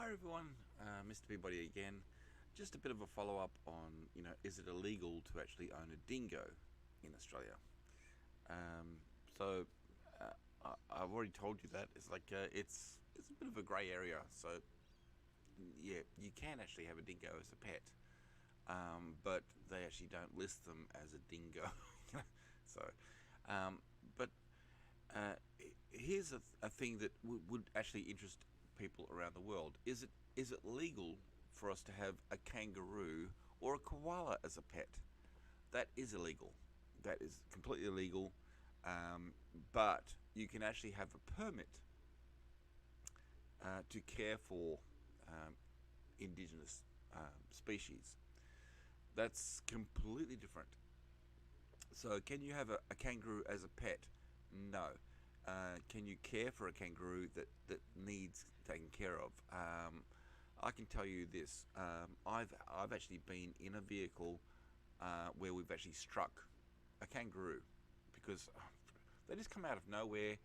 Hi everyone, Mr. Peabody again. Just a bit of a follow up on, is it illegal to actually own a dingo in Australia? Um, so I've already told you that it's like it's a bit of a grey area. So yeah, you can actually have a dingo as a pet, but they actually don't list them as a dingo. so, um, but here's a thing that would actually interest people around the world. Is it legal for us to have a kangaroo or a koala as a pet? That is illegal. That is completely illegal. Um, but you can actually have a permit to care for um, indigenous species. That's completely different. So, can you have a kangaroo as a pet? No. Can you care for a kangaroo that needs taken care of? I can tell you this. I've actually been in a vehicle where we've actually struck a kangaroo because they just come out of nowhere,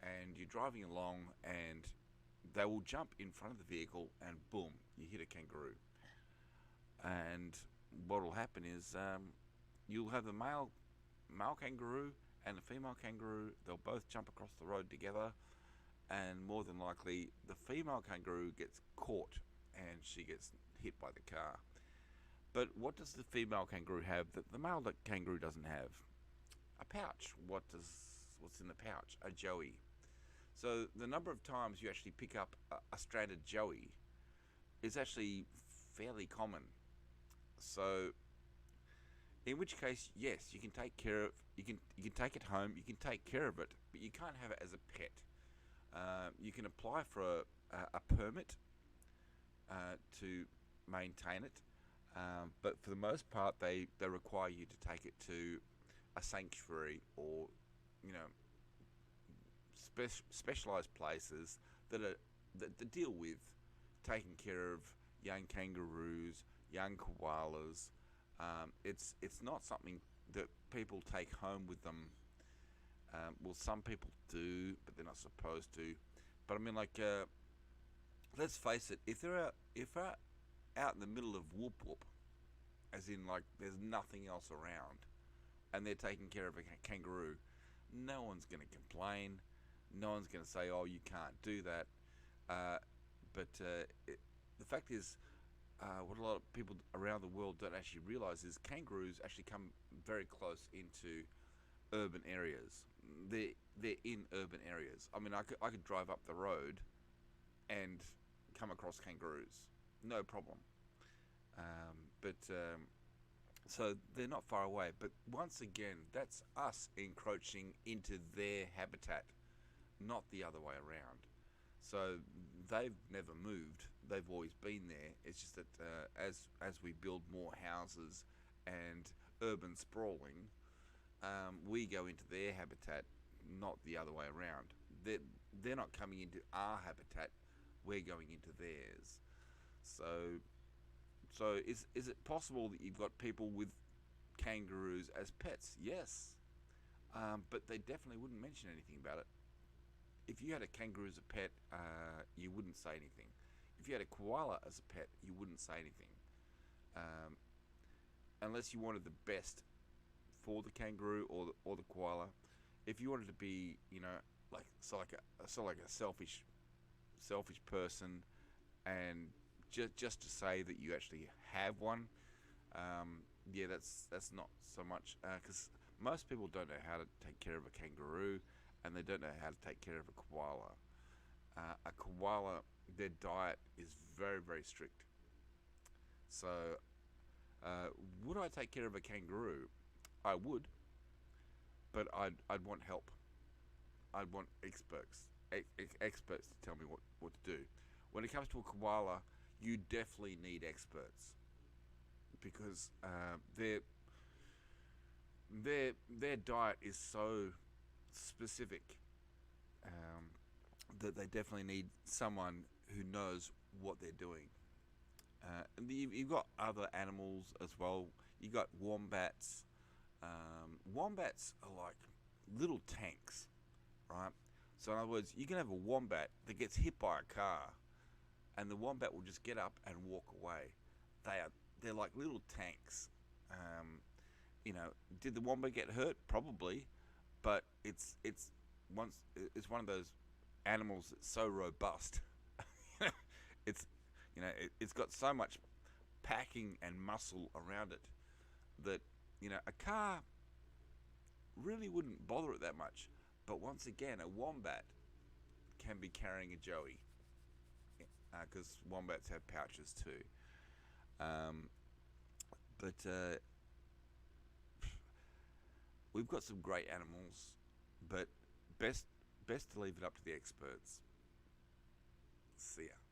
and you're driving along, and they will jump in front of the vehicle, and boom, you hit a kangaroo. And what will happen is you'll have the male kangaroo and the female kangaroo. They'll both jump across the road together, and more than likely, the female kangaroo gets caught and she gets hit by the car. But what does the female kangaroo have that the male kangaroo doesn't have? A pouch. What's in the pouch? A joey. So the number of times you actually pick up a stranded joey is actually fairly common. So in which case, yes, you can take care of. You can take it home. You can take care of it, but you can't have it as a pet. You can apply for a permit to maintain it, but for the most part, they require you to take it to a sanctuary or you know specialized places that deal with taking care of young kangaroos, young koalas. It's not something that people take home with them. Well, some people do, but they're not supposed to. But I mean, like, let's face it. If they're out in the middle of whoop whoop, as in like there's nothing else around, and they're taking care of a kangaroo, no one's going to complain. No one's going to say, "Oh, you can't do that." Uh, but the fact is, what a lot of people around the world don't actually realize is kangaroos actually come very close into urban areas. They're in urban areas. I mean, I could drive up the road and come across kangaroos, no problem. But so they're not far away. But once again, that's us encroaching into their habitat, not the other way around. So they've never moved. They've always been there. It's just that as we build more houses and urban sprawling, we go into their habitat, not the other way around. They're not coming into our habitat. We're going into theirs. So is it possible that you've got people with kangaroos as pets? Yes, but they definitely wouldn't mention anything about it. If you had a kangaroo as a pet, you wouldn't say anything. If you had a koala as a pet, you wouldn't say anything, um, unless you wanted the best for the kangaroo or the koala. If you wanted to be, like a selfish person, and just to say that you actually have one, yeah, that's not so much because most people don't know how to take care of a kangaroo, and they don't know how to take care of a koala. A koala, their diet is very, very strict. So, would I take care of a kangaroo? I would, but I'd want help. I'd want experts to tell me what to do. When it comes to a koala, you definitely need experts because their diet is so specific um, that they definitely need someone who knows what they're doing. And you've got other animals as well. You got wombats. Wombats are like little tanks, right? So in other words, you can have a wombat that gets hit by a car, and the wombat will just get up and walk away. They're like little tanks. Um, did the wombat get hurt? Probably, but once it's one of those animals that's so robust. it's it's got so much packing and muscle around it that a car really wouldn't bother it that much. But once again, a wombat can be carrying a joey, because wombats have pouches too. Um, but we've got some great animals, but best to leave it up to the experts. See ya.